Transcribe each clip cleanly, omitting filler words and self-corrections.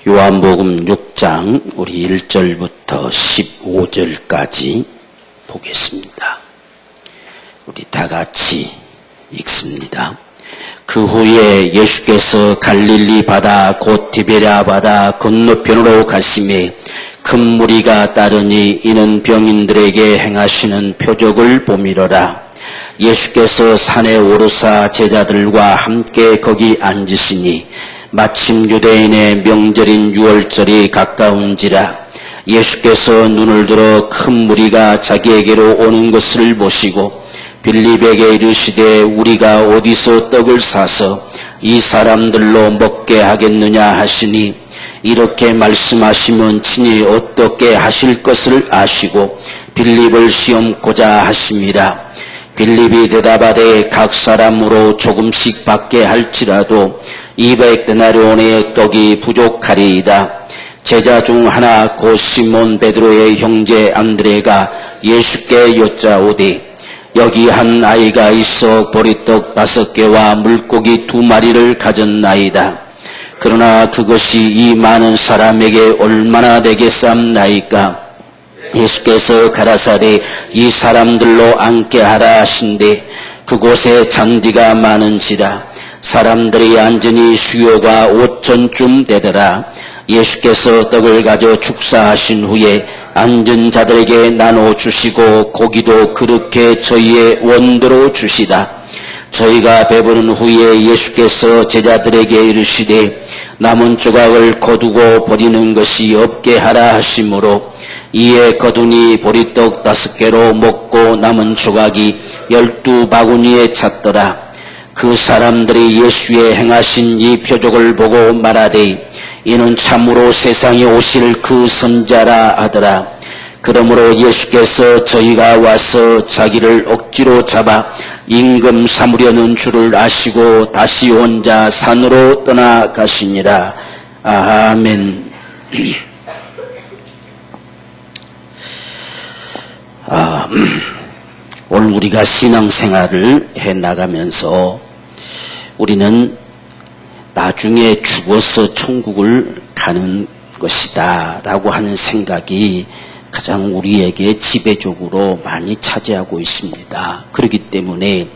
요한복음 6장 우리 1절부터 15절까지 보겠습니다. 우리 다 같이 읽습니다. 그 후에 예수께서 갈릴리 바다 곧 디베랴 바다 건너편으로 가시매 큰 무리가 따르니 이는 병인들에게 행하시는 표적을 보미러라. 예수께서 산에 오르사 제자들과 함께 거기 앉으시니 마침 유대인의 명절인 유월절이 가까운지라. 예수께서 눈을 들어 큰 무리가 자기에게로 오는 것을 보시고 빌립에게 이르시되 우리가 어디서 떡을 사서 이 사람들로 먹게 하겠느냐 하시니 이렇게 말씀하시면 친히 어떻게 하실 것을 아시고 빌립을 시험고자 하심이라. 빌립이 대답하되 각 사람으로 조금씩 받게 할지라도 200데나리온의 떡이 부족하리이다. 제자 중 하나 곧 시몬 베드로의 형제 안드레가 예수께 여짜오되 여기 한 아이가 있어 보리떡 5개와 물고기 2마리를 가졌나이다. 그러나 그것이 이 많은 사람에게 얼마나 되겠삼나이까. 예수께서 가라사대 이 사람들로 앉게 하라 하신대 그곳에 잔디가 많은지라. 사람들이 앉으니 수요가 5,000쯤 되더라. 예수께서 떡을 가져 축사하신 후에 앉은 자들에게 나눠주시고 고기도 그렇게 저희의 원대로 주시다. 저희가 배부른 후에 예수께서 제자들에게 이르시되 남은 조각을 거두고 버리는 것이 없게 하라 하시므로 이에 거두니 보리떡 5개로 먹고 남은 조각이 12바구니에 찼더라. 그 사람들이 예수의 행하신 이 표적을 보고 말하되 이는 참으로 세상에 오실 그 선자라 하더라. 그러므로 예수께서 저희가 와서 자기를 억지로 잡아 임금 삼으려는 줄을 아시고 다시 혼자 산으로 떠나가시니라. 아멘. 오늘 우리가 신앙생활을 해나가면서 우리는 나중에 죽어서 천국을 가는 것이다 라고 하는 생각이 가장 우리에게 지배적으로 많이 차지하고 있습니다. 그렇기 때문에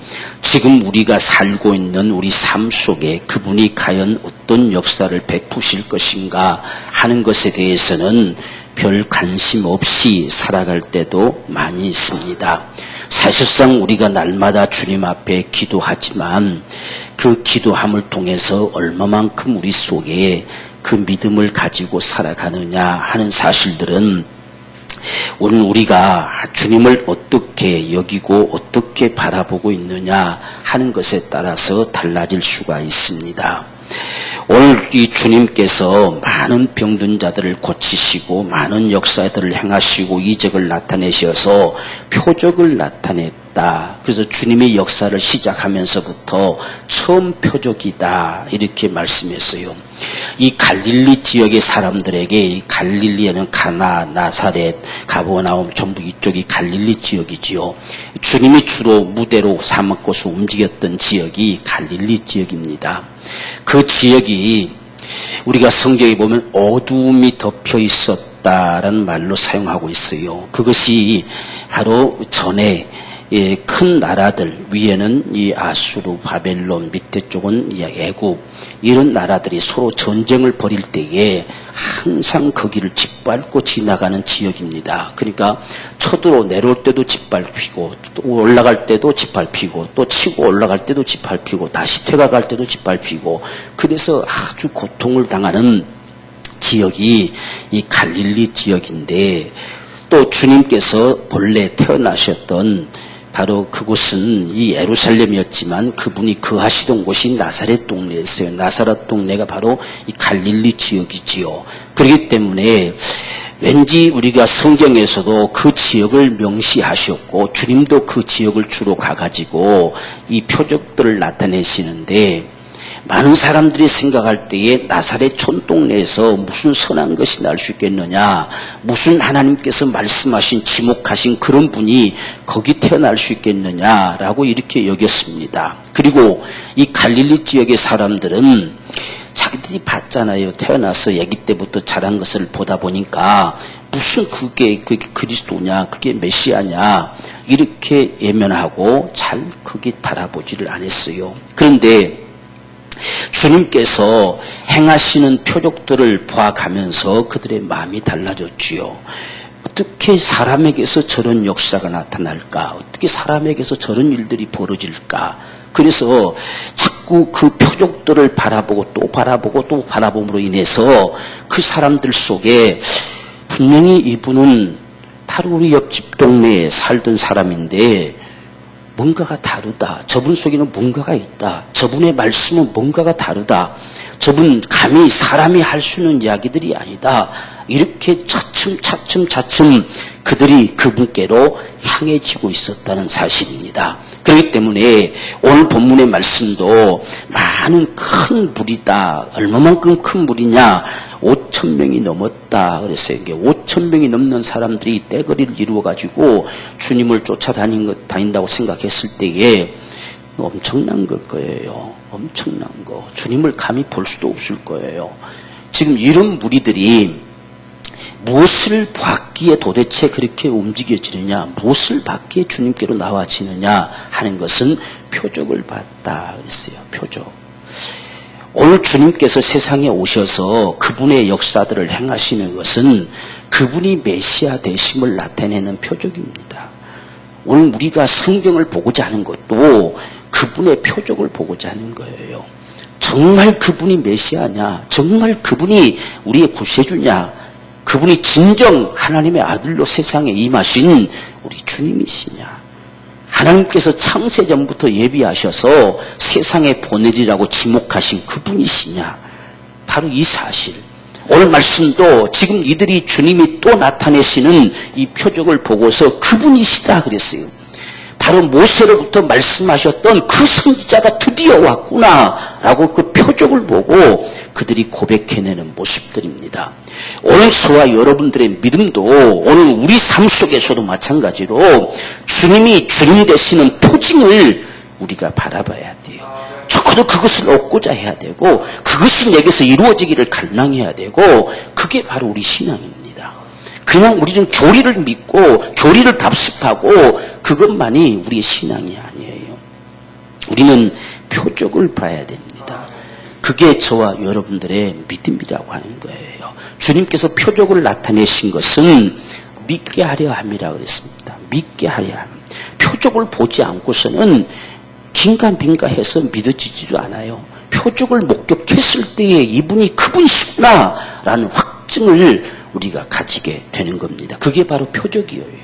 지금 우리가 살고 있는 우리 삶 속에 그분이 과연 어떤 역사를 베푸실 것인가 하는 것에 대해서는 별 관심 없이 살아갈 때도 많이 있습니다. 사실상 우리가 날마다 주님 앞에 기도하지만 그 기도함을 통해서 얼마만큼 우리 속에 그 믿음을 가지고 살아가느냐 하는 사실들은 오늘 우리가 주님을 어떻게 여기고 어떻게 바라보고 있느냐 하는 것에 따라서 달라질 수가 있습니다. 오늘 이 주님께서 많은 병든 자들을 고치시고 많은 역사들을 행하시고 이적을 나타내셔서 표적을 나타냈다. 그래서 주님의 역사를 시작하면서부터 처음 표적이다 이렇게 말씀했어요. 이 갈릴리 지역의 사람들에게 이 갈릴리에는 가나, 나사렛, 가버나움 전부 이쪽이 갈릴리 지역이지요. 주님이 주로 무대로 삼았고서 움직였던 지역이 갈릴리 지역입니다. 그 지역이 우리가 성경에 보면 어두움이 덮여 있었다라는 말로 사용하고 있어요. 그것이 바로 전에 큰 나라들 위에는 이 아수르, 바벨론, 밑에 쪽은 애굽 이런 나라들이 서로 전쟁을 벌일 때에 항상 거기를 짓밟고 지나가는 지역입니다. 그러니까 쳐들어 내려올 때도 짓밟히고 또 올라갈 때도 짓밟히고 또 치고 올라갈 때도 짓밟히고 다시 퇴각할 때도 짓밟히고 그래서 아주 고통을 당하는 지역이 이 갈릴리 지역인데 또 주님께서 본래 태어나셨던 바로 그곳은 이 예루살렘이었지만 그분이 거하시던 곳이 나사렛 동네였어요. 나사렛 동네가 바로 이 갈릴리 지역이지요. 그렇기 때문에 왠지 우리가 성경에서도 그 지역을 명시하셨고 주님도 그 지역을 주로 가가지고 이 표적들을 나타내시는데 많은 사람들이 생각할 때에 나사렛 촌동네에서 무슨 선한 것이 날 수 있겠느냐, 무슨 하나님께서 말씀하신 지목하신 그런 분이 거기 태어날 수 있겠느냐라고 이렇게 여겼습니다. 그리고 이 갈릴리 지역의 사람들은 자기들이 봤잖아요. 태어나서 아기 때부터 자란 것을 보다 보니까 무슨 그게 그리스도냐, 그게 메시아냐 이렇게 예면하고 잘 그게 바라보지를 않았어요. 그런데 주님께서 행하시는 표적들을 보아가면서 그들의 마음이 달라졌지요. 어떻게 사람에게서 저런 역사가 나타날까? 어떻게 사람에게서 저런 일들이 벌어질까? 그래서 자꾸 그 표적들을 바라보고 또 바라보고 또 바라봄으로 인해서 그 사람들 속에 분명히 이분은 바로 우리 옆집 동네에 살던 사람인데 뭔가가 다르다. 저분 속에는 뭔가가 있다. 저분의 말씀은 뭔가가 다르다. 저분 감히 사람이 할 수 있는 이야기들이 아니다. 이렇게 차츰 그들이 그분께로 향해지고 있었다는 사실입니다. 그렇기 때문에 오늘 본문의 말씀도 많은 큰 무리다. 얼마만큼 큰 무리냐? 5,000명이 넘었다. 그랬어요. 5,000명이 넘는 사람들이 떼거리를 이루어가지고 주님을 쫓아다닌다고 생각했을 때에 엄청난 걸 거예요. 엄청난 거. 주님을 감히 볼 수도 없을 거예요. 지금 이런 무리들이 무엇을 받기에 도대체 그렇게 움직여지느냐, 무엇을 받기에 주님께로 나와지느냐 하는 것은 표적을 봤다 그랬어요. 표적. 오늘 주님께서 세상에 오셔서 그분의 역사들을 행하시는 것은 그분이 메시아 되심을 나타내는 표적입니다. 오늘 우리가 성경을 보고자 하는 것도 그분의 표적을 보고자 하는 거예요. 정말 그분이 메시아냐, 정말 그분이 우리의 구세주냐, 그분이 진정 하나님의 아들로 세상에 임하신 우리 주님이시냐, 하나님께서 창세전부터 예비하셔서 세상에 보내리라고 지목하신 그분이시냐, 바로 이 사실. 오늘 말씀도 지금 이들이 주님이 또 나타내시는 이 표적을 보고서 그분이시다 그랬어요. 바로 모세로부터 말씀하셨던 그 선지자가 드디어 왔구나라고 그 표적을 보고 그들이 고백해내는 모습들입니다. 오늘 저와 여러분들의 믿음도 오늘 우리 삶 속에서도 마찬가지로 주님이 주님 되시는 표징을 우리가 바라봐야 돼요. 적어도 그것을 얻고자 해야 되고 그것이 내게서 이루어지기를 갈망해야 되고 그게 바로 우리 신앙입니다. 그냥 우리는 교리를 믿고 교리를 답습하고 그것만이 우리의 신앙이 아니에요. 우리는 표적을 봐야 됩니다. 그게 저와 여러분들의 믿음이라고 하는 거예요. 주님께서 표적을 나타내신 것은 믿게 하려 함이라 그랬습니다. 믿게 하려 함. 표적을 보지 않고서는 긴가민가해서 믿어지지도 않아요. 표적을 목격했을 때에 이분이 그분이시구나라는 확증을 우리가 가지게 되는 겁니다. 그게 바로 표적이에요.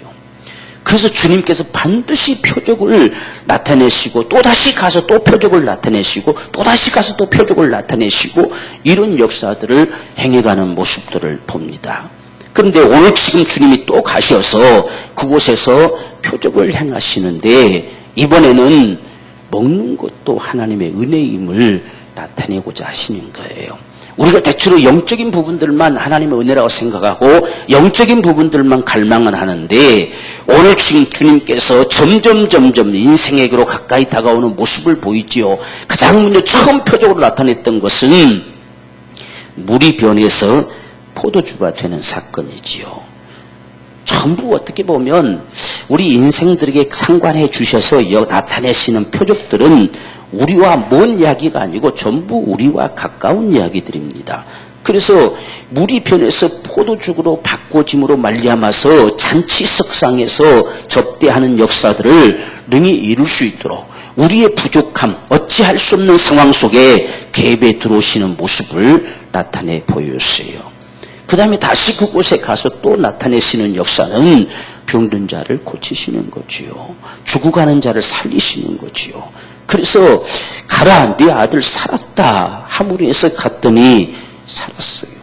그래서 주님께서 반드시 표적을 나타내시고 또다시 가서 또 표적을 나타내시고 또다시 가서 또 표적을 나타내시고 이런 역사들을 행해가는 모습들을 봅니다. 그런데 오늘 지금 주님이 또 가셔서 그곳에서 표적을 행하시는데 이번에는 먹는 것도 하나님의 은혜임을 나타내고자 하시는 거예요. 우리가 대체로 영적인 부분들만 하나님의 은혜라고 생각하고 영적인 부분들만 갈망을 하는데 오늘 지금 주님께서 점점 인생에게로 가까이 다가오는 모습을 보이지요. 가장 먼저 처음 표적으로 나타냈던 것은 물이 변해서 포도주가 되는 사건이지요. 전부 어떻게 보면 우리 인생들에게 상관해 주셔서 나타내시는 표적들은 우리와 먼 이야기가 아니고 전부 우리와 가까운 이야기들입니다. 그래서 물이 변해서 포도죽으로 바꿔짐으로 말미암아서 잔치석상에서 접대하는 역사들을 능히 이룰 수 있도록 우리의 부족함, 어찌할 수 없는 상황 속에 갭에 들어오시는 모습을 나타내 보였어요. 그 다음에 다시 그곳에 가서 또 나타내시는 역사는 병든 자를 고치시는 거지요. 죽어가는 자를 살리시는 거지요. 그래서 가라 네 아들 살았다 하므로 해서 갔더니 살았어요.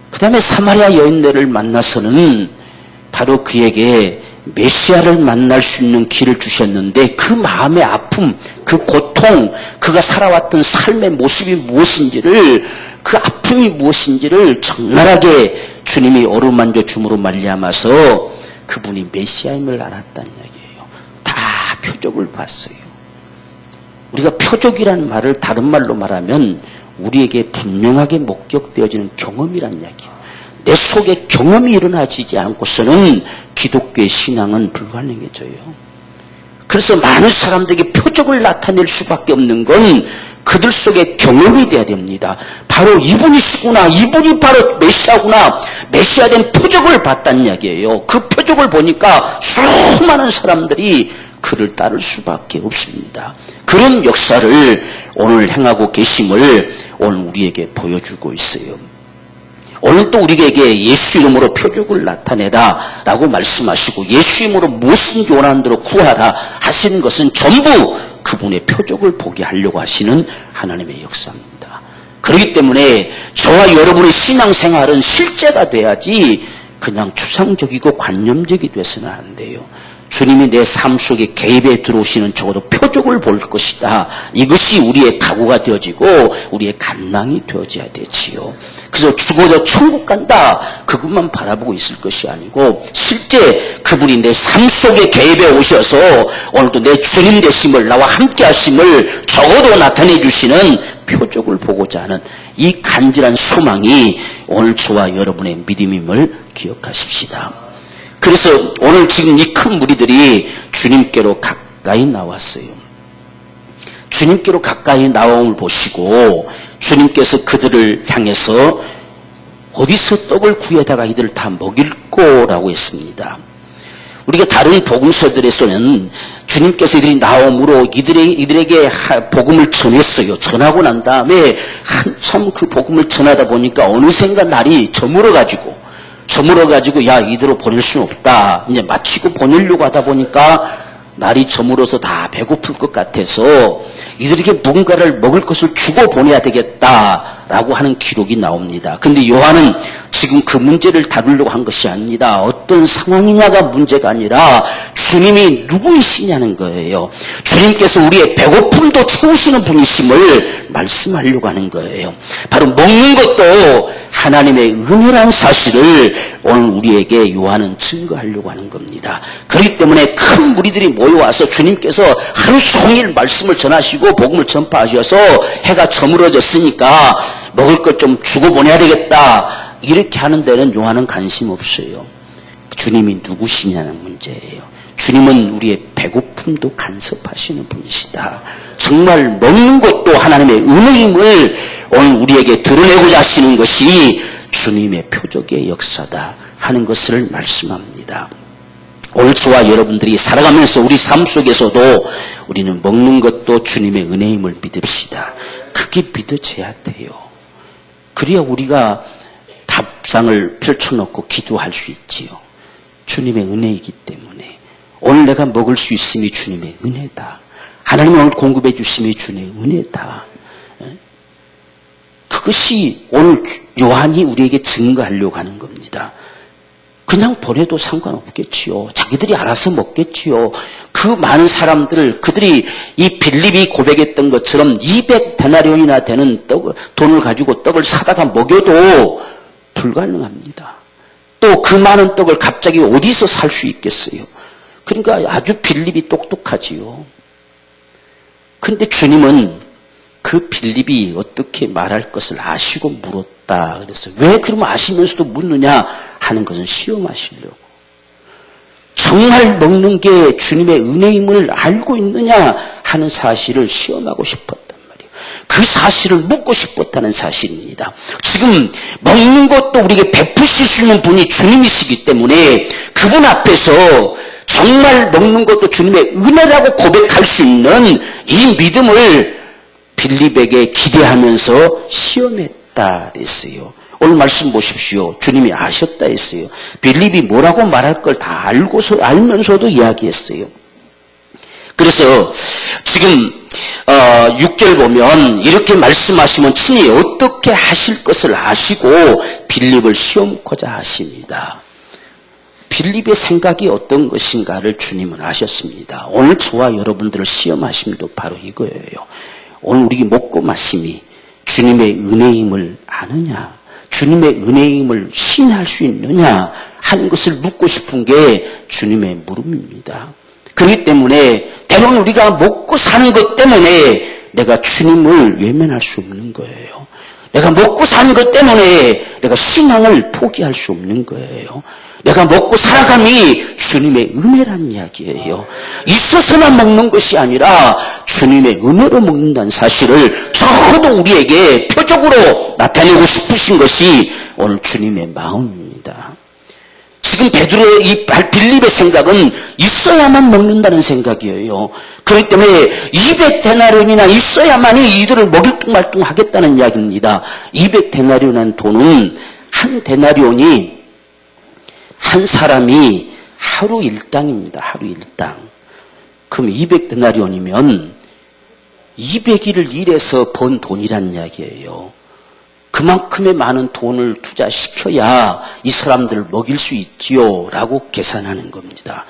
그 다음에 사마리아 여인네를 만나서는 바로 그에게 메시아를 만날 수 있는 길을 주셨는데 그 마음의 아픔, 그 고통, 그가 살아왔던 삶의 모습이 무엇인지를 그 아픔이 무엇인지를 적나라하게 주님이 어루만져 줌으로 말미암아서 그분이 메시아임을 알았다는 이야기예요. 다 표적을 봤어요. 우리가 표적이라는 말을 다른 말로 말하면 우리에게 분명하게 목격되어지는 경험이란 이야기예요. 내 속에 경험이 일어나지지 않고서는 기독교의 신앙은 불가능해져요. 그래서 많은 사람들에게 표적을 나타낼 수밖에 없는 건 그들 속에 경험이 돼야 됩니다. 바로 이분이시구나, 이분이 바로 메시아구나, 메시아된 표적을 봤다는 이야기예요. 그 표적을 보니까 수많은 사람들이 그를 따를 수밖에 없습니다. 그런 역사를 오늘 행하고 계심을 오늘 우리에게 보여주고 있어요. 오늘 또 우리에게 예수 이름으로 표적을 나타내라 라고 말씀하시고 예수 이름으로 무엇이든지 원하는 대로 구하라 하시는 것은 전부 그분의 표적을 보게 하려고 하시는 하나님의 역사입니다. 그렇기 때문에 저와 여러분의 신앙생활은 실제가 돼야지 그냥 추상적이고 관념적이 돼서는 안 돼요. 주님이 내 삶 속에 개입해 들어오시는 적어도 표적을 볼 것이다. 이것이 우리의 각오가 되어지고 우리의 갈망이 되어져야 되지요. 그래서 죽어서 천국 간다 그것만 바라보고 있을 것이 아니고 실제 그분이 내 삶 속에 개입해 오셔서 오늘도 내 주님 되심을 나와 함께 하심을 적어도 나타내 주시는 표적을 보고자 하는 이 간절한 소망이 오늘 저와 여러분의 믿음임을 기억하십시다. 그래서 오늘 지금 이 큰 무리들이 주님께로 가까이 나왔어요. 주님께로 가까이 나옴을 보시고 주님께서 그들을 향해서 어디서 떡을 구해다가 이들을 다 먹일 거라고 했습니다. 우리가 다른 복음서들에서는 주님께서 이들이 나옴으로 이들에게 복음을 전했어요. 전하고 난 다음에 한참 그 복음을 전하다 보니까 어느샌가 날이 저물어가지고 야 이대로 보낼 수는 없다. 이제 마치고 보내려고 하다 보니까 날이 저물어서 다 배고플 것 같아서 이들에게 뭔가를 먹을 것을 주고 보내야 되겠다라고 하는 기록이 나옵니다. 근데 요한은 지금 그 문제를 다루려고 한 것이 아닙니다. 어떤 상황이냐가 문제가 아니라 주님이 누구이시냐는 거예요. 주님께서 우리의 배고픔도 채우시는 분이심을 말씀하려고 하는 거예요. 바로 먹는 것도 하나님의 은혜라는 사실을 오늘 우리에게 요한은 증거하려고 하는 겁니다. 그렇기 때문에 큰 무리들이 모여와서 주님께서 하루 종일 말씀을 전하시고 복음을 전파하셔서 해가 저물어졌으니까 먹을 것 좀 주고 보내야 되겠다 이렇게 하는 데는 요한은 관심 없어요. 주님이 누구시냐는 문제예요. 주님은 우리의 배고픔도 간섭하시는 분이시다. 정말 먹는 것도 하나님의 은혜임을 오늘 우리에게 드러내고자 하시는 것이 주님의 표적의 역사다 하는 것을 말씀합니다. 오늘 저와 여러분들이 살아가면서 우리 삶 속에서도 우리는 먹는 것도 주님의 은혜임을 믿읍시다. 그게 믿어져야 돼요. 그래야 우리가 밥상을 펼쳐놓고 기도할 수 있지요. 주님의 은혜이기 때문에 오늘 내가 먹을 수 있음이 주님의 은혜다. 하나님이 오늘 공급해 주심이 주님의 은혜다. 그것이 오늘 요한이 우리에게 증거하려고 하는 겁니다. 그냥 보내도 상관없겠지요. 자기들이 알아서 먹겠지요. 그 많은 사람들, 그들이 이 빌립이 고백했던 것처럼 200데나리온이나 되는 돈을 가지고 떡을 사다가 먹여도 불가능합니다. 또 그 많은 떡을 갑자기 어디서 살 수 있겠어요? 그러니까 아주 빌립이 똑똑하지요. 그런데 주님은 그 빌립이 어떻게 말할 것을 아시고 물었다. 그래서 왜 그러면 아시면서도 묻느냐 하는 것은 시험하시려고. 정말 먹는 게 주님의 은혜임을 알고 있느냐 하는 사실을 시험하고 싶었단 말이에요. 그 사실을 묻고 싶었다는 사실입니다. 지금 먹는 것도 우리에게 베푸실 수 있는 분이 주님이시기 때문에 그분 앞에서 정말 먹는 것도 주님의 은혜라고 고백할 수 있는 이 믿음을 빌립에게 기대하면서 시험했다 했어요. 오늘 말씀 보십시오. 주님이 아셨다 했어요. 빌립이 뭐라고 말할 걸 다 알면서도 이야기했어요. 그래서 지금 6절 보면 이렇게 말씀하시면 친히 어떻게 하실 것을 아시고 빌립을 시험코자 하십니다. 빌립의 생각이 어떤 것인가를 주님은 아셨습니다. 오늘 저와 여러분들을 시험하심도 바로 이거예요. 오늘 우리 먹고 마심이 주님의 은혜임을 아느냐, 주님의 은혜임을 신뢰할 수 있느냐 하는 것을 묻고 싶은 게 주님의 물음입니다. 그렇기 때문에 때로는 우리가 먹고 사는 것 때문에 내가 주님을 외면할 수 없는 거예요. 내가 먹고 사는 것 때문에 내가 신앙을 포기할 수 없는 거예요. 내가 먹고 살아감이 주님의 은혜란 이야기예요. 있어서만 먹는 것이 아니라 주님의 은혜로 먹는다는 사실을 저도 우리에게 표적으로 나타내고 싶으신 것이 오늘 주님의 마음입니다. 지금 베드로의 이 빌립의 생각은 있어야만 먹는다는 생각이에요. 그렇기 때문에 200데나리온이나 있어야만이 이들을 먹일 뚱말뚱 하겠다는 이야기입니다. 200데나리온이라는 돈은 한 데나리온이 한 사람이 하루 일당입니다. 하루 일당. 그럼 200데나리온이면 200일을 일해서 번 돈이란 이야기예요. 그만큼의 많은 돈을 투자시켜야 이 사람들을 먹일 수 있지요 라고 계산하는 겁니다.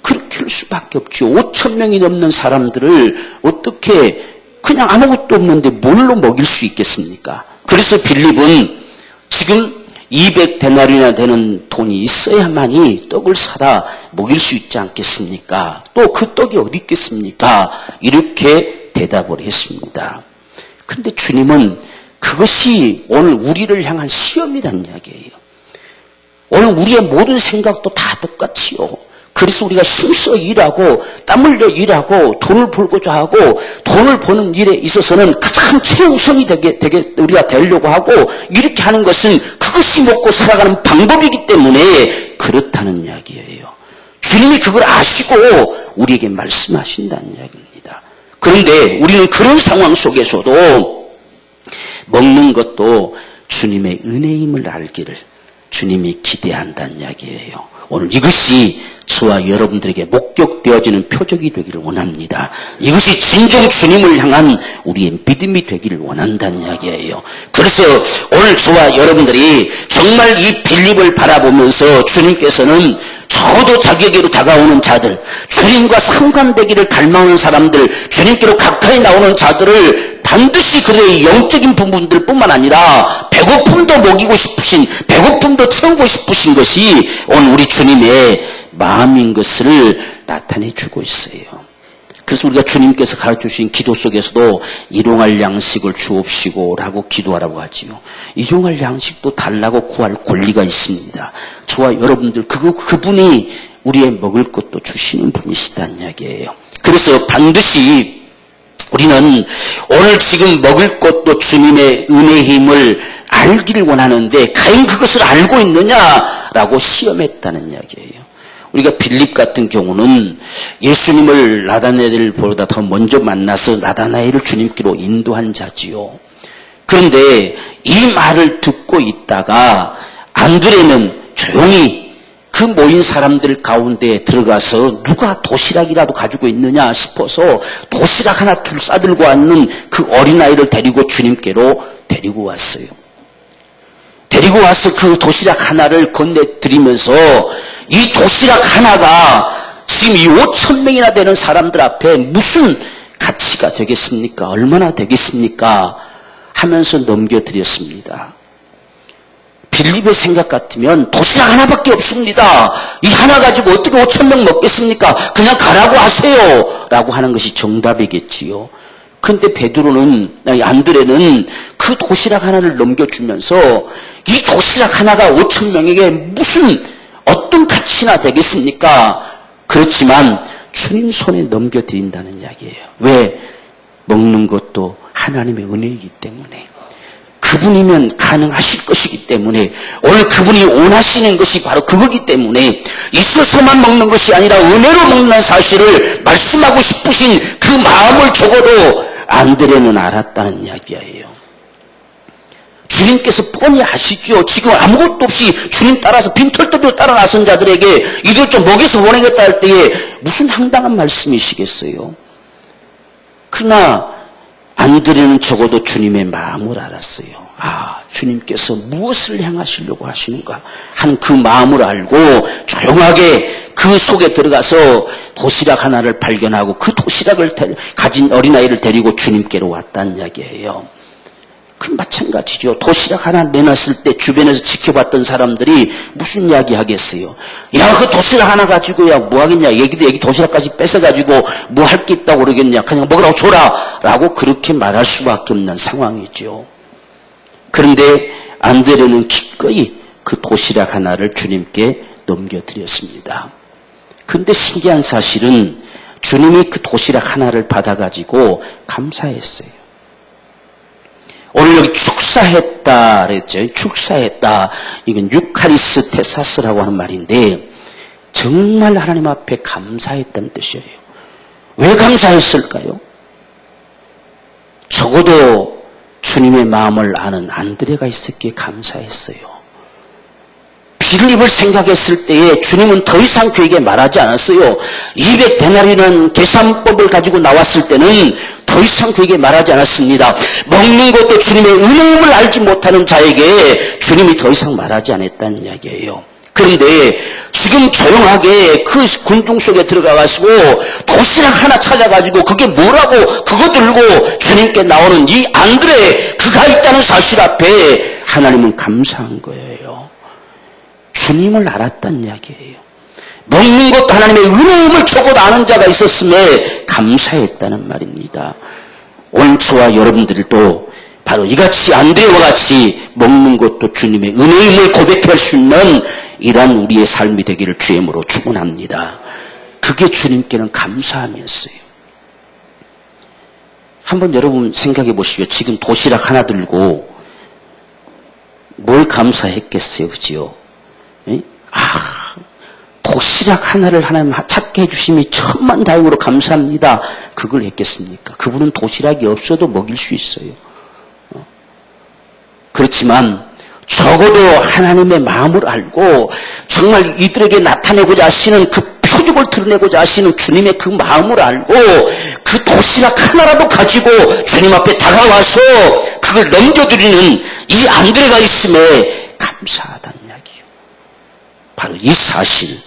그렇게 할 수밖에 없죠. 5,000명이 넘는 사람들을 어떻게 그냥 아무것도 없는데 뭘로 먹일 수 있겠습니까? 그래서 빌립은 지금 200데나리온이나 되는 돈이 있어야만이 떡을 사다 먹일 수 있지 않겠습니까? 또 그 떡이 어디 있겠습니까? 이렇게 대답을 했습니다. 그런데 주님은 그것이 오늘 우리를 향한 시험이라는 이야기예요. 오늘 우리의 모든 생각도 다 똑같이요. 그래서 우리가 힘써 일하고 땀 흘려 일하고 돈을 벌고자 하고 돈을 버는 일에 있어서는 가장 최우선이 되게 우리가 되려고 하고 이렇게 하는 것은 그것이 먹고 살아가는 방법이기 때문에 그렇다는 이야기예요. 주님이 그걸 아시고 우리에게 말씀하신다는 이야기입니다. 그런데 우리는 그런 상황 속에서도 먹는 것도 주님의 은혜임을 알기를 주님이 기대한다는 이야기예요. 오늘 이것이 저와 여러분들에게 목격되어지는 표적이 되기를 원합니다. 이것이 진정 주님을 향한 우리의 믿음이 되기를 원한다는 이야기예요. 그래서 오늘 저와 여러분들이 정말 이 빌립을 바라보면서 주님께서는 저도 자기에게로 다가오는 자들, 주님과 상관되기를 갈망하는 사람들, 주님께로 가까이 나오는 자들을 반드시 그들의 영적인 부분들 뿐만 아니라 배고픔도 먹이고 싶으신, 배고픔도 채우고 싶으신 것이 오늘 우리 주님의 마음인 것을 나타내 주고 있어요. 그래서 우리가 주님께서 가르쳐주신 기도 속에서도 일용할 양식을 주옵시고 라고 기도하라고 하지요. 일용할 양식도 달라고 구할 권리가 있습니다. 저와 여러분들 그분이 우리의 먹을 것도 주시는 분이시다는 이야기예요. 그래서 반드시 우리는 오늘 지금 먹을 것도 주님의 은혜의 힘을 알기를 원하는데 과연 그것을 알고 있느냐라고 시험했다는 이야기예요. 우리가 빌립 같은 경우는 예수님을 나다나엘보다 더 먼저 만나서 나다나엘을 주님께로 인도한 자지요. 그런데 이 말을 듣고 있다가 안드레는 조용히 그 모인 사람들 가운데 들어가서 누가 도시락이라도 가지고 있느냐 싶어서 도시락 하나 둘 싸들고 왔는 그 어린아이를 데리고 주님께로 데리고 왔어요. 데리고 와서 그 도시락 하나를 건네드리면서 이 도시락 하나가 지금 이 5,000명이나 되는 사람들 앞에 무슨 가치가 되겠습니까? 얼마나 되겠습니까? 하면서 넘겨드렸습니다. 빌립의 생각 같으면 도시락 하나밖에 없습니다. 이 하나 가지고 어떻게 5,000명 먹겠습니까? 그냥 가라고 하세요. 라고 하는 것이 정답이겠지요. 그런데 안드레는 그 도시락 하나를 넘겨주면서 이 도시락 하나가 5,000명에게 무슨 어떤 가치나 되겠습니까? 그렇지만 주님 손에 넘겨드린다는 이야기예요. 왜? 먹는 것도 하나님의 은혜이기 때문에. 그분이면 가능하실 것이기 때문에 오늘 그분이 원하시는 것이 바로 그거기 때문에 있어서만 먹는 것이 아니라 은혜로 먹는 사실을 말씀하고 싶으신 그 마음을 적어도 안드레는 알았다는 이야기예요. 주님께서 뻔히 아시죠. 지금 아무것도 없이 주님 따라서 빈털터비로 따라 나선 자들에게 이들 좀 먹여서 보내겠다 할 때에 무슨 황당한 말씀이시겠어요. 그러나 안드레는 적어도 주님의 마음을 알았어요. 아, 주님께서 무엇을 향하시려고 하시는가 하는 그 마음을 알고 조용하게 그 속에 들어가서 도시락 하나를 발견하고 그 도시락을 가진 어린아이를 데리고 주님께로 왔다는 이야기예요. 그 마치 마찬가지죠. 도시락 하나 내놨을 때 주변에서 지켜봤던 사람들이 무슨 이야기 하겠어요? 야, 그 도시락 하나 가지고 야, 뭐 하겠냐? 얘기 도시락까지 뺏어가지고 뭐 할 게 있다고 그러겠냐? 그냥 먹으라고 줘라! 라고 그렇게 말할 수밖에 없는 상황이죠. 그런데 안드레는 기꺼이 그 도시락 하나를 주님께 넘겨드렸습니다. 근데 신기한 사실은 주님이 그 도시락 하나를 받아가지고 감사했어요. 오늘 여기 축사했다 그랬죠. 축사했다. 이건 유카리스 테사스라고 하는 말인데 정말 하나님 앞에 감사했다는 뜻이에요. 왜 감사했을까요? 적어도 주님의 마음을 아는 안드레가 있었기에 감사했어요. 빌립을 생각했을 때에 주님은 더 이상 그에게 말하지 않았어요. 200데나리라는 계산법을 가지고 나왔을 때는 더 이상 그에게 말하지 않았습니다. 먹는 것도 주님의 은혜임을 알지 못하는 자에게 주님이 더 이상 말하지 않았다는 이야기예요. 그런데 지금 조용하게 그 군중 속에 들어가가지고 도시락 하나 찾아가지고 그게 뭐라고 그거 들고 주님께 나오는 이 안드레 그가 있다는 사실 앞에 하나님은 감사한 거예요. 주님을 알았다는 이야기예요. 먹는 것도 하나님의 은혜임을 적어도 아는 자가 있었음에 감사했다는 말입니다. 오늘 저와 여러분들도 바로 이같이 안드레와 같이 먹는 것도 주님의 은혜임을 고백할 수 있는 이러한 우리의 삶이 되기를 주의 이름으로 축원합니다. 그게 주님께는 감사함이었어요. 한번 여러분 생각해 보시오. 지금 도시락 하나 들고 뭘 감사했겠어요, 그지요? 도시락 하나를 하나님 찾게 해주심이 천만다행으로 감사합니다. 그걸 했겠습니까? 그분은 도시락이 없어도 먹일 수 있어요. 그렇지만 적어도 하나님의 마음을 알고 정말 이들에게 나타내고자 하시는 그 표적을 드러내고자 하시는 주님의 그 마음을 알고 그 도시락 하나라도 가지고 주님 앞에 다가와서 그걸 넘겨드리는 이 안드레가 있음에 감사하다는 이야기예요. 바로 이 사실,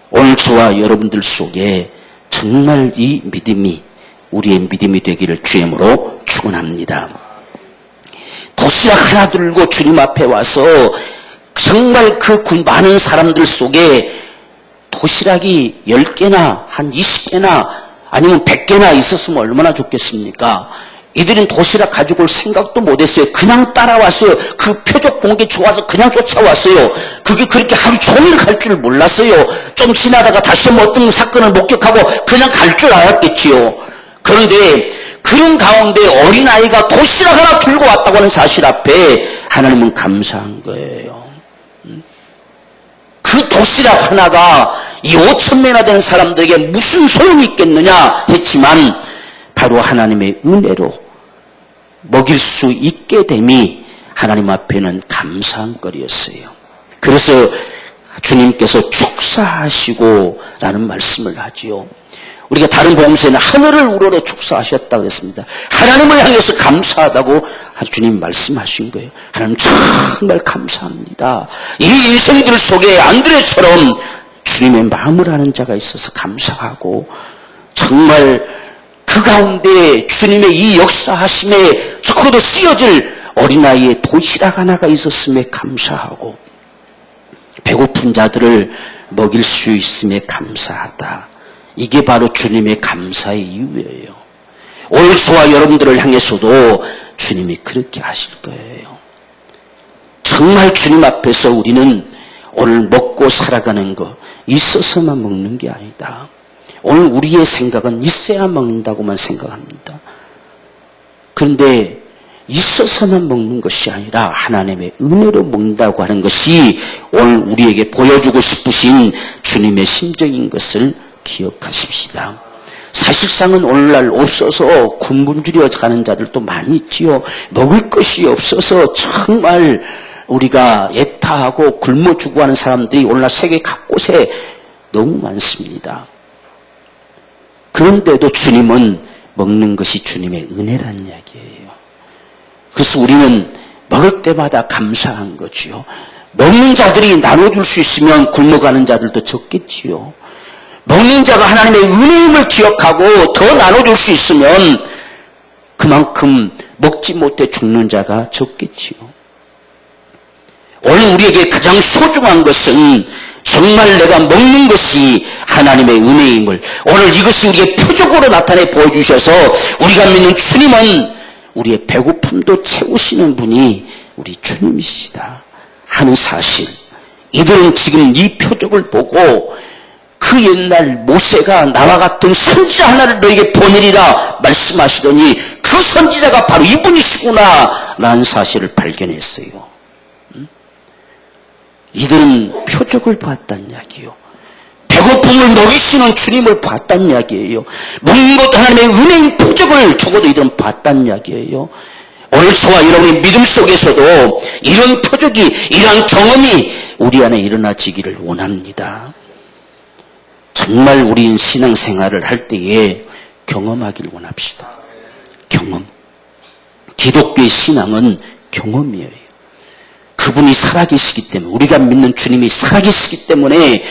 오늘 저와 여러분들 속에 정말 이 믿음이 우리의 믿음이 되기를 주의 이름으로 축원합니다. 도시락 하나 들고 주님 앞에 와서 정말 그 많은 사람들 속에 도시락이 10개나 한 20개나 아니면 100개나 있었으면 얼마나 좋겠습니까? 이들은 도시락 가지고 올 생각도 못했어요. 그냥 따라왔어요. 그 표적 본 게 좋아서 그냥 쫓아왔어요. 그게 그렇게 하루 종일 갈 줄 몰랐어요. 좀 지나다가 다시 뭐 어떤 사건을 목격하고 그냥 갈 줄 알았겠지요. 그런데 그런 가운데 어린아이가 도시락 하나 들고 왔다고 하는 사실 앞에 하나님은 감사한 거예요. 그 도시락 하나가 이 5,000명이나 되는 사람들에게 무슨 소용이 있겠느냐 했지만 바로 하나님의 은혜로 먹일 수 있게 됨이 하나님 앞에는 감사한 거리였어요. 그래서 주님께서 축사하시고 라는 말씀을 하지요. 우리가 다른 복음서에는 하늘을 우러러 축사하셨다 그랬습니다. 하나님을 향해서 감사하다고 주님 말씀하신 거예요. 하나님 정말 감사합니다. 이 인생들 속에 안드레처럼 주님의 마음을 아는 자가 있어서 감사하고 정말 그 가운데 주님의 이 역사하심에 적어도 쓰여질 어린아이의 도시락 하나가 있었음에 감사하고 배고픈 자들을 먹일 수 있음에 감사하다. 이게 바로 주님의 감사의 이유예요. 오늘 저와 여러분들을 향해서도 주님이 그렇게 하실 거예요. 정말 주님 앞에서 우리는 오늘 먹고 살아가는 거 있어서만 먹는 게 아니다. 오늘 우리의 생각은 있어야 먹는다고만 생각합니다. 그런데 있어서만 먹는 것이 아니라 하나님의 은혜로 먹는다고 하는 것이 오늘 우리에게 보여주고 싶으신 주님의 심정인 것을 기억하십시다. 사실상은 오늘날 없어서 굶주려 가는 자들도 많이 있지요. 먹을 것이 없어서 정말 우리가 애타하고 굶어 죽어가는 사람들이 오늘날 세계 곳곳에 너무 많습니다. 그런데도 주님은 먹는 것이 주님의 은혜란 이야기예요. 그래서 우리는 먹을 때마다 감사한 거지요. 먹는 자들이 나눠줄 수 있으면 굶어가는 자들도 적겠지요. 먹는 자가 하나님의 은혜임을 기억하고 더 나눠줄 수 있으면 그만큼 먹지 못해 죽는 자가 적겠지요. 오늘 우리에게 가장 소중한 것은 정말 내가 먹는 것이 하나님의 은혜임을, 오늘 이것이 우리의 표적으로 나타내 보여주셔서 우리가 믿는 주님은 우리의 배고픔도 채우시는 분이 우리 주님이시다 하는 사실, 이들은 지금 이 표적을 보고 그 옛날 모세가 나와 같은 선지자 하나를 너에게 보내리라 말씀하시더니 그 선지자가 바로 이분이시구나 라는 사실을 발견했어요. 이들은 표적을 봤다는 이야기요. 배고픔을 먹이시는 주님을 봤다는 이야기예요. 먹는 것도 하나님의 은혜인 표적을 적어도 이들은 봤다는 이야기예요. 오늘 저와 여러분의 믿음 속에서도 이런 표적이, 이런 경험이 우리 안에 일어나지기를 원합니다. 정말 우리는 신앙생활을 할 때에 경험하기를 원합시다. 경험. 기독교의 신앙은 경험이에요. 그분이 살아계시기 때문에, 우리가 믿는 주님이 살아계시기 때문에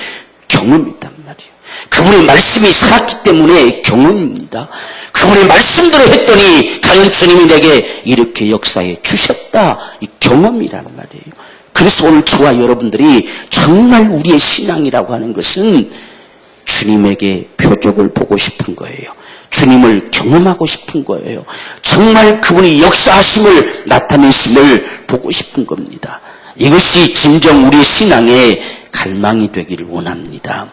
경험이단 말이에요. 그분의 말씀이 살았기 때문에 경험입니다. 그분의 말씀대로 했더니 과연 주님이 내게 이렇게 역사해 주셨다, 이 경험이란 말이에요. 그래서 오늘 저와 여러분들이 정말 우리의 신앙이라고 하는 것은 주님에게 표적을 보고 싶은 거예요. 주님을 경험하고 싶은 거예요. 정말 그분이 역사하심을 나타내심을 보고 싶은 겁니다. 이것이 진정 우리의 신앙의 갈망이 되기를 원합니다.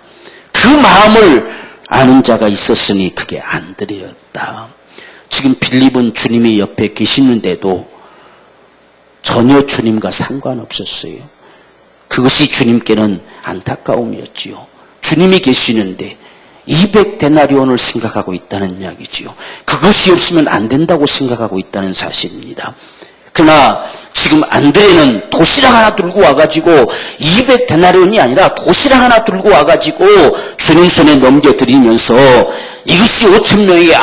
그 마음을 아는 자가 있었으니 그게 안드레였다. 지금 빌립은 주님이 옆에 계시는데도 전혀 주님과 상관없었어요. 그것이 주님께는 안타까움이었지요. 주님이 계시는데 200데나리온을 생각하고 있다는 이야기지요. 그것이 없으면 안 된다고 생각하고 있다는 사실입니다. 그러나 지금 안드레는 도시락 하나 들고 와가지고 200데나리온이 아니라 도시락 하나 들고 와가지고 주님 손에 넘겨드리면서 이것이 5,000명에게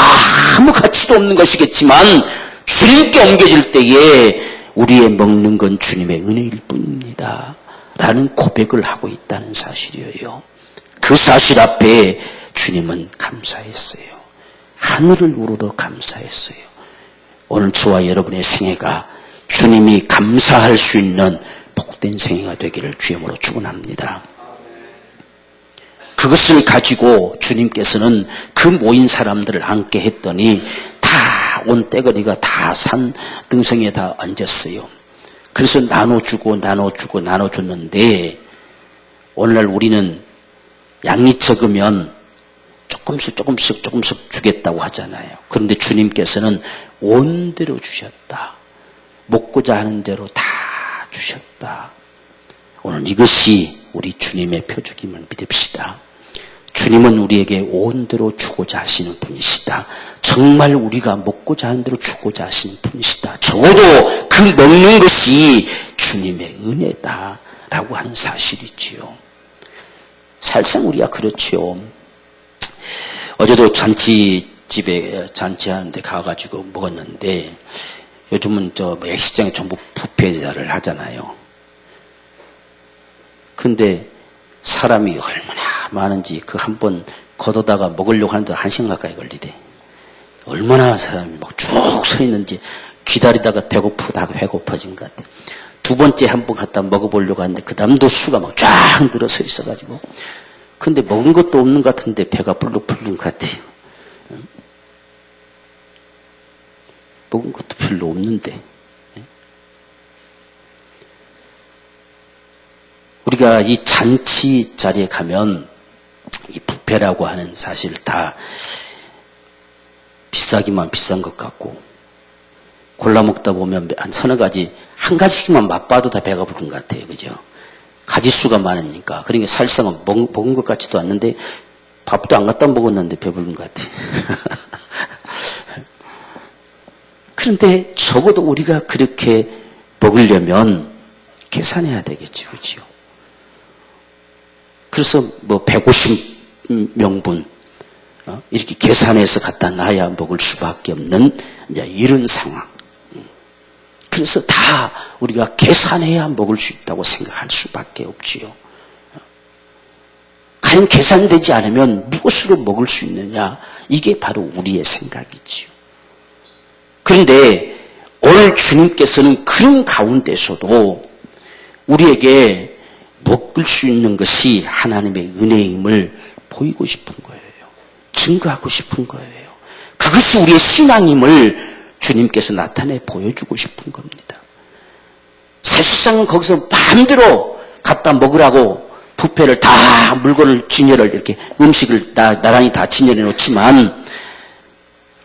아무 가치도 없는 것이겠지만 주님께 옮겨질 때에 우리의 먹는 건 주님의 은혜일 뿐입니다 라는 고백을 하고 있다는 사실이에요. 그 사실 앞에 주님은 감사했어요. 하늘을 우러러 감사했어요. 오늘 저와 여러분의 생애가 주님이 감사할 수 있는 복된 생애가 되기를 주님으로 축원합니다. 그것을 가지고 주님께서는 그 모인 사람들을 앉게 했더니 다 온 떼거리가 다 산 등성이에 다 앉았어요. 그래서 나눠줬는데 오늘날 우리는 양이 적으면 조금씩 주겠다고 하잖아요. 그런데 주님께서는 온대로 주셨다. 먹고자 하는 대로 다 주셨다. 오늘 이것이 우리 주님의 표적임을 믿읍시다. 주님은 우리에게 온대로 주고자 하시는 분이시다. 정말 우리가 먹고자 하는 대로 주고자 하시는 분이시다. 적어도 그 먹는 것이 주님의 은혜다라고 하는 사실이지요. 사실상 우리가 그렇죠. 어제도 잔치하는데 가가지고 먹었는데 요즘은 야시장에 전부 뷔페자를 하잖아요. 근데 사람이 얼마나 많은지 그 한 번 걷어다가 먹으려고 하는데 1시간 가까이 걸리대. 얼마나 사람이 막 쭉 서 있는지 기다리다가 배고파진 것 같아. 두 번째 한 번 갖다 먹어보려고 하는데 그 다음도 수가 막 쫙 늘어서 있어가지고. 근데 먹은 것도 없는 것 같은데 배가 불룩 것 같아요. 먹은 것도 별로 없는데. 우리가 이 잔치 자리에 가면 이 뷔페라고 하는 사실 다 비싸기만 비싼 것 같고 골라 먹다 보면 한 서너 가지 한 가지씩만 맛봐도 다 배가 부른 것 같아요. 그죠? 가지수가 많으니까. 그러니까 사실상은 먹은 것 같지도 않는데 밥도 안 갖다 먹었는데 배부른 것 같아요. 그런데 적어도 우리가 그렇게 먹으려면 계산해야 되겠죠. 그렇죠? 그래서 150명분 이렇게 계산해서 갖다 놔야 먹을 수밖에 없는 이제 이런 상황. 그래서 다 우리가 계산해야 먹을 수 있다고 생각할 수밖에 없지요. 과연 계산되지 않으면 무엇으로 먹을 수 있느냐? 이게 바로 우리의 생각이지요. 그런데 오늘 주님께서는 그런 가운데서도 우리에게 먹을 수 있는 것이 하나님의 은혜임을 보이고 싶은 거예요. 증거하고 싶은 거예요. 그것이 우리의 신앙임을 주님께서 나타내 보여주고 싶은 겁니다. 사실상은 거기서 마음대로 갖다 먹으라고 뷔페를 다 물건을 진열을 이렇게 음식을 다 나란히 다 진열해 놓지만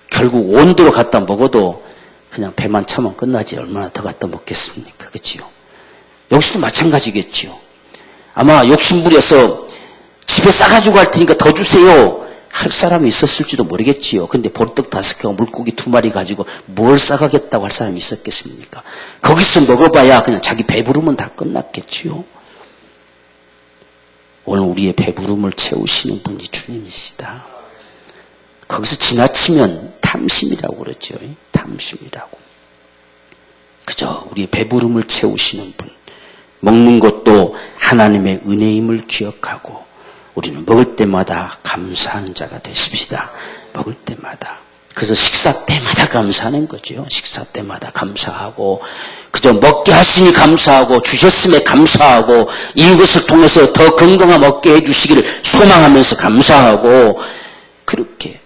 결국 온도로 갖다 먹어도 그냥 배만 차면 끝나지 얼마나 더 갖다 먹겠습니까? 그렇지요? 여기서도 마찬가지겠지요. 아마 욕심부려서 집에 싸가지고 갈 테니까 더 주세요 할 사람이 있었을지도 모르겠지요. 근데 보리떡 5개와 물고기 2마리 가지고 뭘 싸가겠다고 할 사람이 있었겠습니까? 거기서 먹어봐야 그냥 자기 배부르면 다 끝났겠지요. 오늘 우리의 배부름을 채우시는 분이 주님이시다. 거기서 지나치면 탐심이라고 그러죠. 탐심이라고. 그저 우리의 배부름을 채우시는 분. 먹는 것도 하나님의 은혜임을 기억하고 우리는 먹을 때마다 감사하는 자가 되십시다. 먹을 때마다. 그래서 식사 때마다 감사하는 거죠. 식사 때마다 감사하고 그저 먹게 하시니 감사하고 주셨음에 감사하고 이것을 통해서 더 건강한 먹게 해주시기를 소망하면서 감사하고 그렇게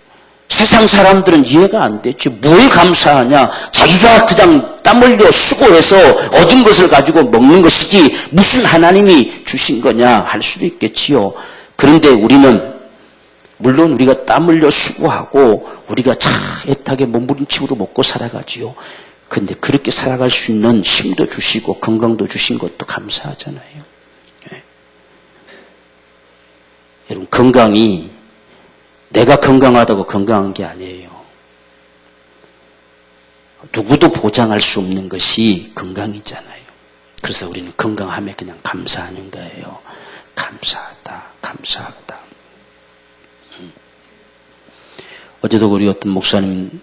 세상 사람들은 이해가 안 되지. 뭘 감사하냐. 자기가 그냥 땀 흘려 수고해서 얻은 것을 가지고 먹는 것이지 무슨 하나님이 주신 거냐 할 수도 있겠지요. 그런데 우리는 물론 우리가 땀 흘려 수고하고 우리가 참 애타게 몸부림치고 먹고 살아가지요. 그런데 그렇게 살아갈 수 있는 힘도 주시고 건강도 주신 것도 감사하잖아요. 네. 여러분 건강이 내가 건강하다고 건강한 게 아니에요. 누구도 보장할 수 없는 것이 건강이잖아요. 그래서 우리는 건강함에 그냥 감사하는 거예요. 감사하다, 감사하다. 어제도 우리 어떤 목사님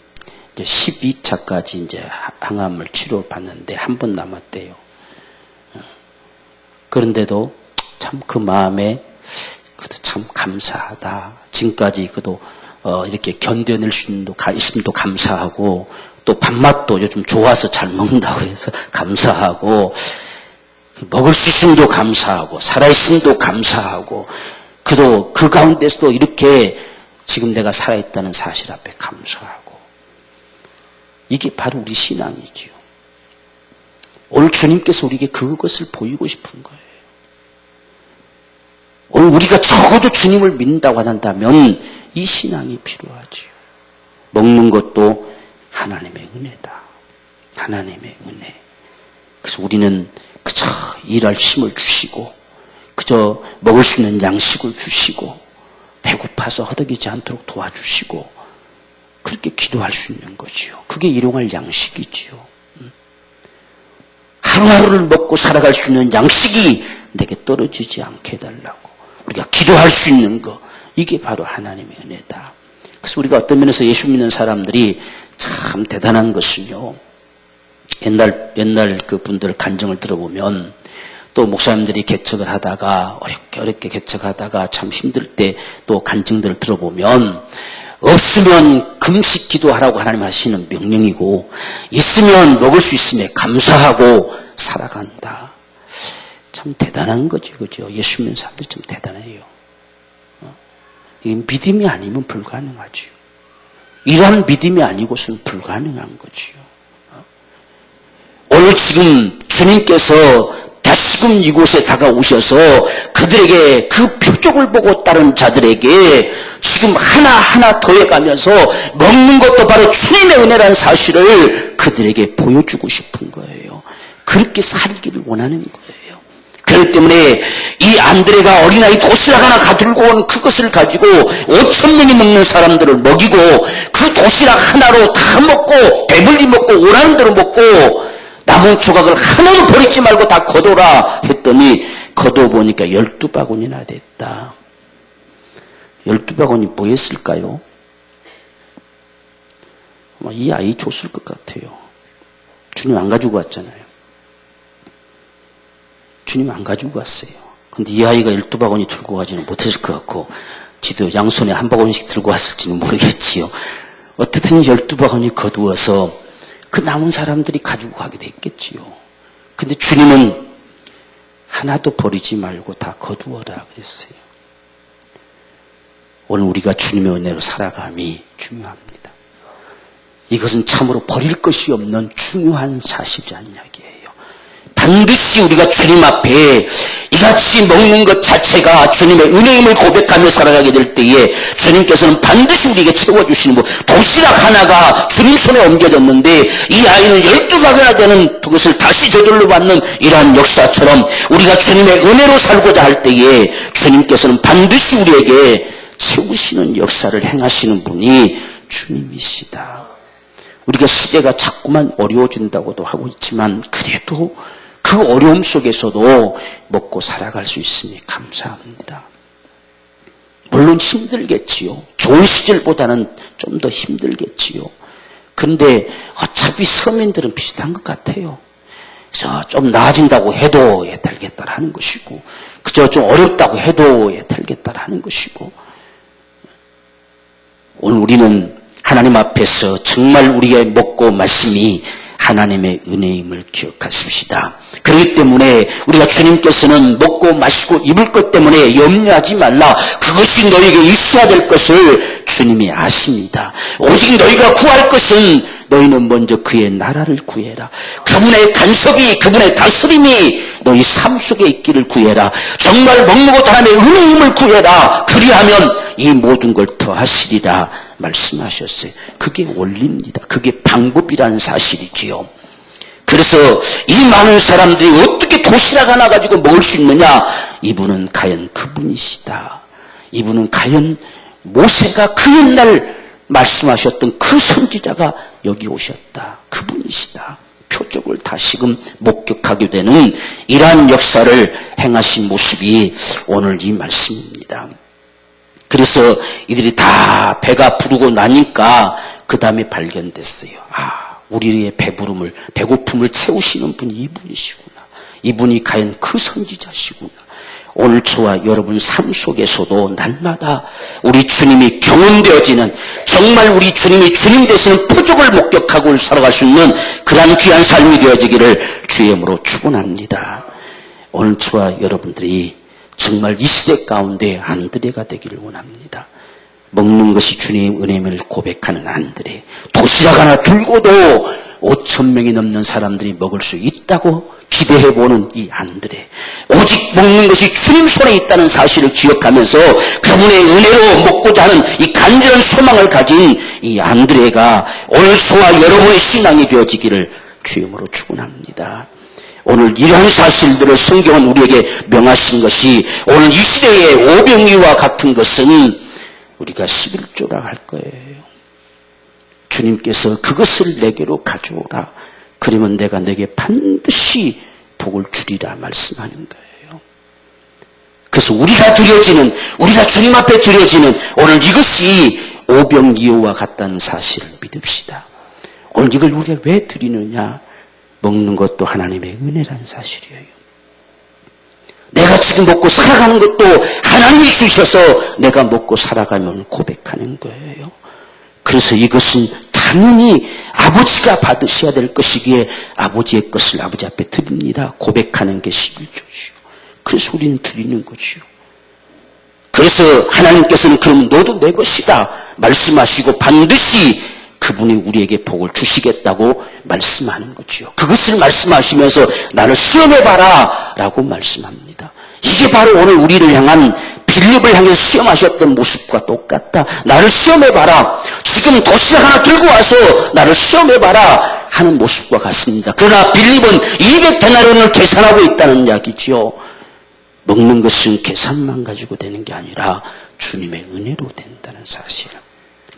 이제 12차까지 이제 항암을 치료받는데 한 번 남았대요. 그런데도 참 그 마음에 그도 참 감사하다. 지금까지 그도 이렇게 견뎌낼 수 있음도 감사하고 또 밥맛도 요즘 좋아서 잘 먹는다고 해서 감사하고 먹을 수 있음도 감사하고 살아있음도 감사하고 그도 그 가운데서도 이렇게 지금 내가 살아있다는 사실 앞에 감사하고 이게 바로 우리 신앙이지요. 오늘 주님께서 우리에게 그것을 보이고 싶은 거예요. 오늘 우리가 적어도 주님을 믿는다고 한다면 이 신앙이 필요하지요. 먹는 것도 하나님의 은혜다. 하나님의 은혜. 그래서 우리는 그저 일할 힘을 주시고 그저 먹을 수 있는 양식을 주시고 배고파서 허덕이지 않도록 도와주시고 그렇게 기도할 수 있는 거지요. 그게 일용할 양식이지요. 하루하루를 먹고 살아갈 수 있는 양식이 내게 떨어지지 않게 해달라고 우리가 기도할 수 있는 거 이게 바로 하나님의 은혜다. 그래서 우리가 어떤 면에서 예수 믿는 사람들이 참 대단한 것은요. 옛날 그 분들 간증을 들어보면 또 목사님들이 개척을 하다가 어렵게 개척하다가 참 힘들 때 또 간증들을 들어보면 없으면 금식 기도하라고 하나님 하시는 명령이고 있으면 먹을 수 있음에 감사하고 살아간다. 참 대단한 거죠. 그죠? 예수 믿는 사람들이 참 대단해요. 이게 믿음이 아니면 불가능하죠. 이러한 믿음이 아니고서는 불가능한 거죠. 오늘 지금 주님께서 다시금 이곳에 다가오셔서 그들에게 그 표적을 보고 따른 자들에게 지금 하나하나 더해가면서 먹는 것도 바로 주님의 은혜라는 사실을 그들에게 보여주고 싶은 거예요. 그렇게 살기를 원하는 거예요. 그렇기 때문에 이 안드레가 어린아이 도시락 하나 가들고 온 그것을 가지고 5,000명이 먹는 사람들을 먹이고 그 도시락 하나로 다 먹고 배불리 먹고 원하는 대로 먹고 남은 조각을 하나도 버리지 말고 다 거둬라 했더니 거둬보니까 12바구니나 됐다. 12바구니 뭐 했을까요? 아마 이 아이 줬을 것 같아요. 주님 안 가지고 왔잖아요. 주님 안 가지고 갔어요. 근데 이 아이가 12바구니 들고 가지는 못했을 것 같고 지도 양손에 한 바구니씩 들고 왔을지는 모르겠지요. 어떻든 12바구니 거두어서 그 남은 사람들이 가지고 가기도 했겠지요. 근데 주님은 하나도 버리지 말고 다 거두어라 그랬어요. 오늘 우리가 주님의 은혜로 살아감이 중요합니다. 이것은 참으로 버릴 것이 없는 중요한 사실이라는 이야기예요. 반드시 우리가 주님 앞에 이같이 먹는 것 자체가 주님의 은혜임을 고백하며 살아가게 될 때에 주님께서는 반드시 우리에게 채워주시는 분. 도시락 하나가 주님 손에 옮겨졌는데 이 아이는 12가게나 되는 그것을 다시 되돌려 받는 이러한 역사처럼 우리가 주님의 은혜로 살고자 할 때에 주님께서는 반드시 우리에게 채우시는 역사를 행하시는 분이 주님이시다. 우리가 시대가 자꾸만 어려워진다고도 하고 있지만 그래도 그 어려움 속에서도 먹고 살아갈 수 있으니 감사합니다. 물론 힘들겠지요. 좋은 시절보다는 좀 더 힘들겠지요. 그런데 어차피 서민들은 비슷한 것 같아요. 그래서 좀 나아진다고 해도 애달겠다라는 것이고 그저 좀 어렵다고 해도 애달겠다라는 것이고 오늘 우리는 하나님 앞에서 정말 우리가 먹고 마심이 하나님의 은혜임을 기억하십시다. 그렇기 때문에 우리가 주님께서는 먹고 마시고 입을 것 때문에 염려하지 말라. 그것이 너에게 있어야 될 것을 주님이 아십니다. 오직 너희가 구할 것은 너희는 먼저 그의 나라를 구해라. 그분의 간섭이 그분의 다스림이 너희 삶 속에 있기를 구해라. 정말 먹는 것 하나님의 은혜임을 구해라. 그리하면 이 모든 걸 더하시리라 말씀하셨어요. 그게 원리입니다. 그게 방법이라는 사실이지요. 그래서 이 많은 사람들이 어떻게 도시락 하나 가지고 먹을 수 있느냐? 이분은 과연 그분이시다. 이분은 과연 모세가 그 옛날 말씀하셨던 그 선지자가 여기 오셨다. 그분이시다. 표적을 다시금 목격하게 되는 이러한 역사를 행하신 모습이 오늘 이 말씀입니다. 그래서 이들이 다 배가 부르고 나니까 그 다음에 발견됐어요. 우리의 배고픔을 채우시는 분이 이분이시구나. 이분이 과연 그 선지자시구나. 오늘 저와 여러분 삶 속에서도 날마다 우리 주님이 경험되어지는 정말 우리 주님이 주님 되시는 표적을 목격하고 살아갈 수 있는 그러한 귀한 삶이 되어지기를 주의 이름으로 축원합니다. 오늘 저와 여러분들이 정말 이 시대 가운데 안드레가 되기를 원합니다. 먹는 것이 주님의 은혜임을 고백하는 안드레. 도시락 하나 들고도 5,000명이 넘는 사람들이 먹을 수 있다고 기대해보는 이 안드레. 오직 먹는 것이 주님 손에 있다는 사실을 기억하면서 그분의 은혜로 먹고자 하는 이 간절한 소망을 가진 이 안드레가 오늘 저와 여러분의 신앙이 되어지기를 주님으로 축원합니다. 오늘 이러한 사실들을 성경은 우리에게 명하신 것이 오늘 이 시대의 오병이와 같은 것은 우리가 11조라 할 거예요. 주님께서 그것을 내게로 가져오라. 그러면 내가 내게 반드시 복을 주리라 말씀하는 거예요. 그래서 우리가 주님 앞에 드려지는 오늘 이것이 오병이어와 같다는 사실을 믿읍시다. 오늘 이걸 우리가 왜 드리느냐? 먹는 것도 하나님의 은혜라는 사실이에요. 내가 지금 먹고 살아가는 것도 하나님이 주셔서 내가 먹고 살아가면 고백하는 거예요. 그래서 이것은 당연히 아버지가 받으셔야 될 것이기에 아버지의 것을 아버지 앞에 드립니다. 고백하는 게 11조지요. 그래서 우리는 드리는 거지요. 그래서 하나님께서는 그럼 너도 내 것이다 말씀하시고 반드시 그분이 우리에게 복을 주시겠다고 말씀하는 거지요. 그것을 말씀하시면서 나를 시험해봐라 라고 말씀합니다. 이게 바로 오늘 우리를 향한 빌립을 향해서 시험하셨던 모습과 똑같다. 나를 시험해봐라. 지금 도시락 하나 들고 와서 나를 시험해봐라 하는 모습과 같습니다. 그러나 빌립은 200데나리온을 계산하고 있다는 이야기지요. 먹는 것은 계산만 가지고 되는 게 아니라 주님의 은혜로 된다는 사실.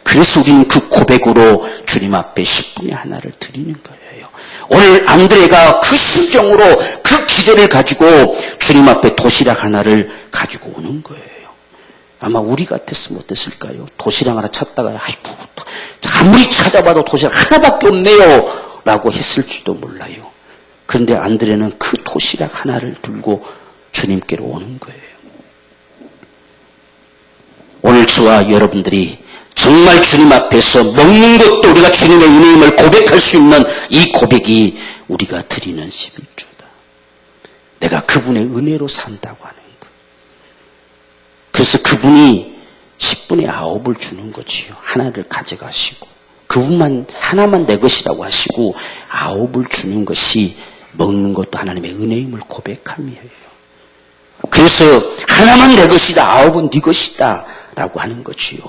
그래서 우리는 그 고백으로 주님 앞에 10분의 하나를 드리는 거예요. 오늘 안드레가 그 심정으로 그 기대를 가지고 주님 앞에 도시락 하나를 가지고 오는 거예요. 아마 우리 같았으면 어땠을까요? 도시락 하나 찾다가 아이고 아무리 찾아봐도 도시락 하나밖에 없네요 라고 했을지도 몰라요. 그런데 안드레는 그 도시락 하나를 들고 주님께로 오는 거예요. 오늘 오늘 저와 여러분들이 정말 주님 앞에서 먹는 것도 우리가 주님의 은혜임을 고백할 수 있는 이 고백이 우리가 드리는 11조다. 내가 그분의 은혜로 산다고 하는 것. 그래서 그분이 10분의 9을 주는 거지요. 하나를 가져가시고 그분만 하나만 내 것이라고 하시고 9을 주는 것이 먹는 것도 하나님의 은혜임을 고백함이에요. 그래서 하나만 내 것이다, 9은 네 것이다 라고 하는 거지요.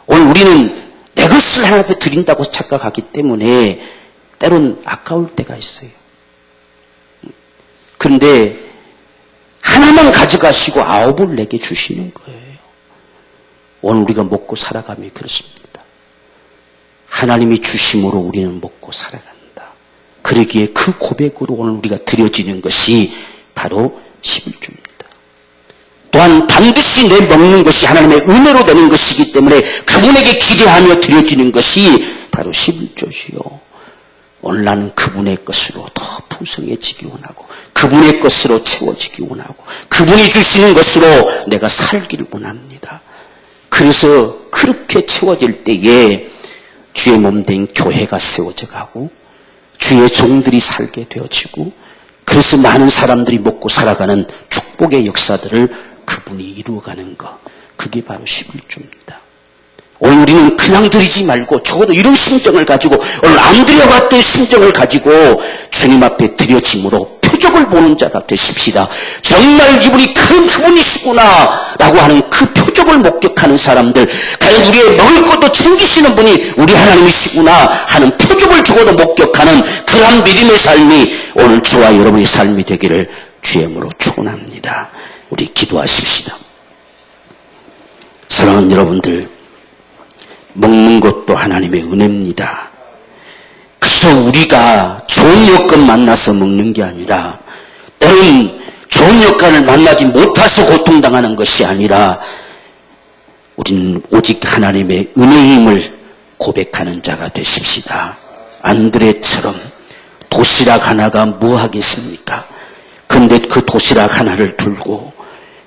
오늘 우리는 내 것을 하나님 앞에 드린다고 착각하기 때문에 때론 아까울 때가 있어요. 그런데 하나만 가져가시고 9을 내게 주시는 거예요. 오늘 우리가 먹고 살아감이 그렇습니다. 하나님이 주심으로 우리는 먹고 살아간다. 그러기에 그 고백으로 오늘 우리가 드려지는 것이 바로 11조입니다. 또한 반드시 내 먹는 것이 하나님의 은혜로 되는 것이기 때문에 그분에게 기대하며 드려지는 것이 바로 11조지요. 오늘 나는 그분의 것으로 더 풍성해지기 원하고 그분의 것으로 채워지기 원하고 그분이 주시는 것으로 내가 살기를 원합니다. 그래서 그렇게 채워질 때에 주의 몸된 교회가 세워져 가고 주의 종들이 살게 되어지고 그래서 많은 사람들이 먹고 살아가는 축복의 역사들을 그분이 이루어가는 것. 그게 바로 11조입니다. 오늘 우리는 그냥 드리지 말고 적어도 이런 심정을 가지고 오늘 안 드려봤던 심정을 가지고 주님 앞에 드려짐으로 표적을 보는 자가 되십시다. 정말 이분이 큰 그분이시구나 라고 하는 그 표적을 목격하는 사람들, 과연 우리의 먹을 것도 챙기시는 분이 우리 하나님이시구나 하는 표적을 적어도 목격하는 그러한 믿음의 삶이 오늘 저와 여러분의 삶이 되기를 주의 이름으로 축원합니다. 우리 기도하십시다. 사랑하는 여러분들, 먹는 것도 하나님의 은혜입니다. 그래서 우리가 좋은 여건 만나서 먹는 게 아니라 때로는 좋은 여건을 만나지 못해서 고통당하는 것이 아니라 우리는 오직 하나님의 은혜임을 고백하는 자가 되십시다. 안드레처럼 도시락 하나가 뭐 하겠습니까? 근데 그 도시락 하나를 들고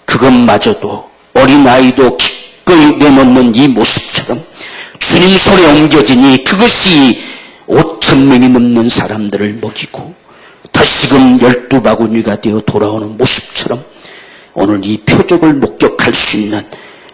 그것마저도 어린아이도 기꺼이 내놓는 이 모습처럼 주님 손에 옮겨지니 그것이 5,000명이 넘는 사람들을 먹이고 다시금 12바구니가 되어 돌아오는 모습처럼 오늘 이 표적을 목격할 수 있는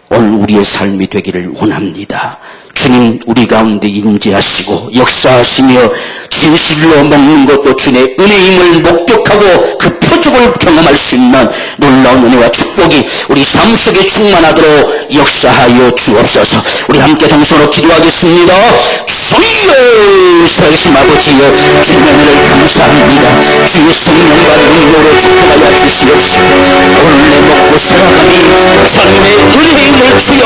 오늘 우리의 삶이 되기를 원합니다. 주님 우리 가운데 임재하시고 역사하시며 진실로 먹는 것도 주님의 은혜임을 목격하고 그 표적을 경험할 수 있는 놀라운 은혜와 축복이 우리 삶 속에 충만하도록 역사하여 주옵소서. 우리 함께 동서로 기도하겠습니다. 주여 살아계신 아버지여 주님의 은혜를 감사합니다. 주의 성령과 능력으로 축복하여 주시옵시고 오늘 내 먹고 살아가니 주님의 은혜임을 주여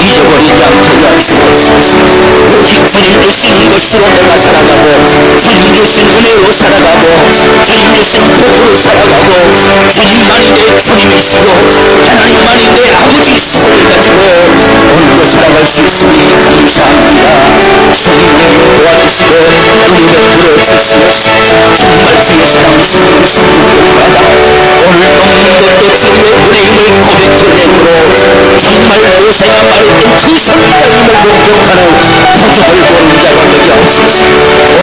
잊어버리지 않게 하여 주옵소서. 오직 주님 주신 것으로 내가 살아가고 주님 주신 은혜로 살아가고 주님 주신 복으로 살아가고 주님만이 내 주님이시고 하나님만이 내 아버지이심을 가지고 오늘도 살아갈 수 있으니 감사합니다. 주님이 도와주시고 은혜 베풀어 주시옵소서. 정말 주의 사랑 신령스러운 것마다 오늘 먹는 것도 주님의 은혜임을 고백해내므로 정말 모세가 말했던 그 성경을 목격하는 표적을 보는 자가 되게 하옵소서.